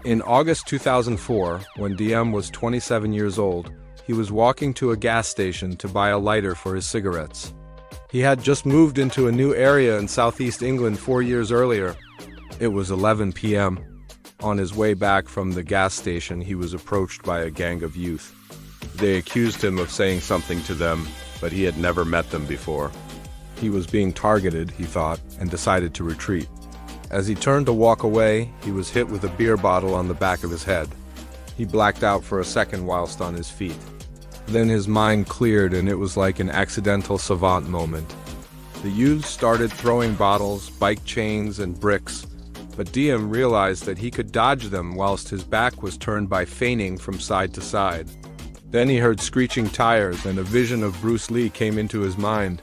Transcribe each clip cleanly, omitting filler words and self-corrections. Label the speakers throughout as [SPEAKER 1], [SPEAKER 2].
[SPEAKER 1] In August 2004, when DM was 27 years old, he was walking to a gas station to buy a lighter for his cigarettes. He had just moved into a new area in southeast England 4 years earlier. It was 11 p.m. On his way back from the gas station, he was approached by a gang of youth. They accused him of saying something to them, but he had never met them before. He was being targeted, he thought, and decided to retreat. As he turned to walk away, he was hit with a beer bottle on the back of his head. He blacked out for a second whilst on his feet. Then his mind cleared and it was like an accidental savant moment. The youths started throwing bottles, bike chains, and bricks, but DM realized that he could dodge them whilst his back was turned by feigning from side to side. Then he heard screeching tires and a vision of Bruce Lee came into his mind.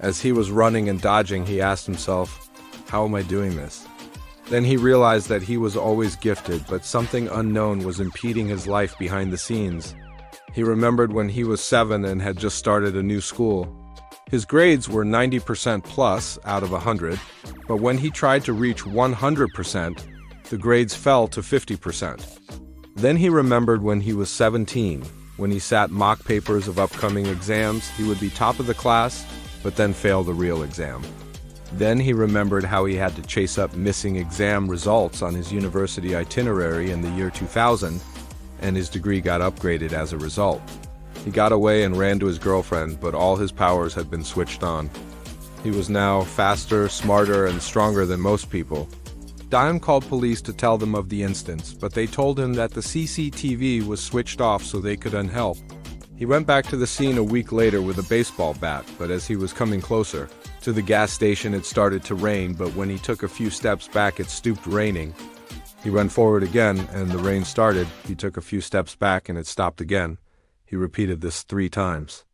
[SPEAKER 1] As he was running and dodging, he asked himself, "How am I doing this?" Then he realized that he was always gifted, but something unknown was impeding his life behind the scenes. He remembered when he was 7 and had just started a new school. His grades were 90% plus out of 100, but when he tried to reach 100%, the grades fell to 50%. Then he remembered when he was 17, when he sat mock papers of upcoming exams, he would be top of the class, but then fail the real exam. Then he remembered how he had to chase up missing exam results on his university itinerary in the year 2000, and his degree got upgraded as a result. He got away and ran to his girlfriend, but all his powers had been switched on. He was now faster, smarter, and stronger than most people. Dime called police to tell them of the instance, but they told him that the CCTV was switched off so they couldn't help. He went back to the scene a week later with a baseball bat, but as he was coming closer to the gas station, it started to rain, but when he took a few steps back, it stopped raining. He went forward again, and the rain started. He took a few steps back, and it stopped again. He repeated this 3 times.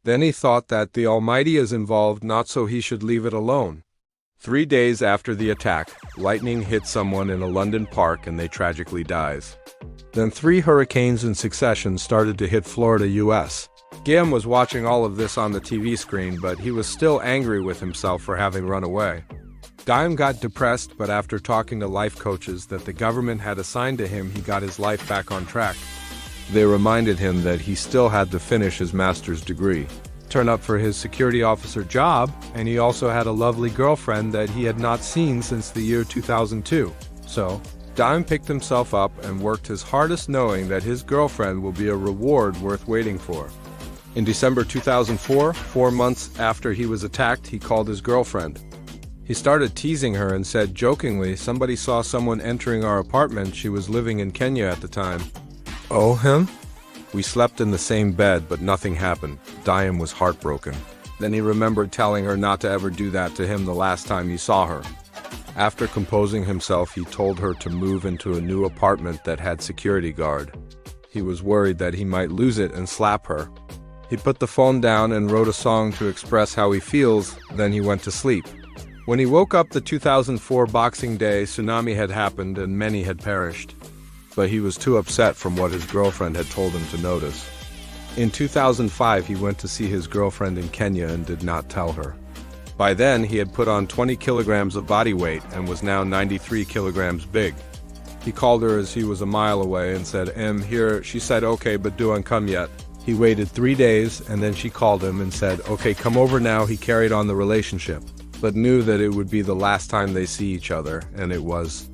[SPEAKER 1] Then he thought that the Almighty is involved, not so he should leave it alone. 3 days after the attack, lightning hit someone in a London park and they tragically dies. Then 3 hurricanes in succession started to hit Florida, US. Guillaume was watching all of this on the TV screen, but he was still angry with himself for having run away. Dime got depressed, but after talking to life coaches that the government had assigned to him, he got his life back on track. They reminded him that he still had to finish his master's degree, turn up for his security officer job, and he also had a lovely girlfriend that he had not seen since the year 2002. So, Dime picked himself up and worked his hardest, knowing that his girlfriend will be a reward worth waiting for. In December 2004, 4 months after he was attacked, he called his girlfriend. He started teasing her and said jokingly, "Somebody saw someone entering our apartment." She was living in Kenya at the time. "Oh, him?" We slept in the same bed, but nothing happened. Dime was heartbroken. Then he remembered telling her not to ever do that to him the last time he saw her. After composing himself, he told her to move into a new apartment that had security guard. He was worried that he might lose it and slap her. He put the phone down and wrote a song to express how he feels, then he went to sleep. When he woke up the 2004 Boxing Day, tsunami had happened and many had perished. But he was too upset from what his girlfriend had told him to notice. In 2005, he went to see his girlfriend in Kenya and did not tell her. By then, he had put on 20 kilograms of body weight and was now 93 kilograms big. He called her as he was a mile away and said, Here." She said, "Okay, but don't come yet." He waited 3 days and then she called him and said, "Okay, come over now." He carried on the relationship, but knew that it would be the last time they see each other, and it was.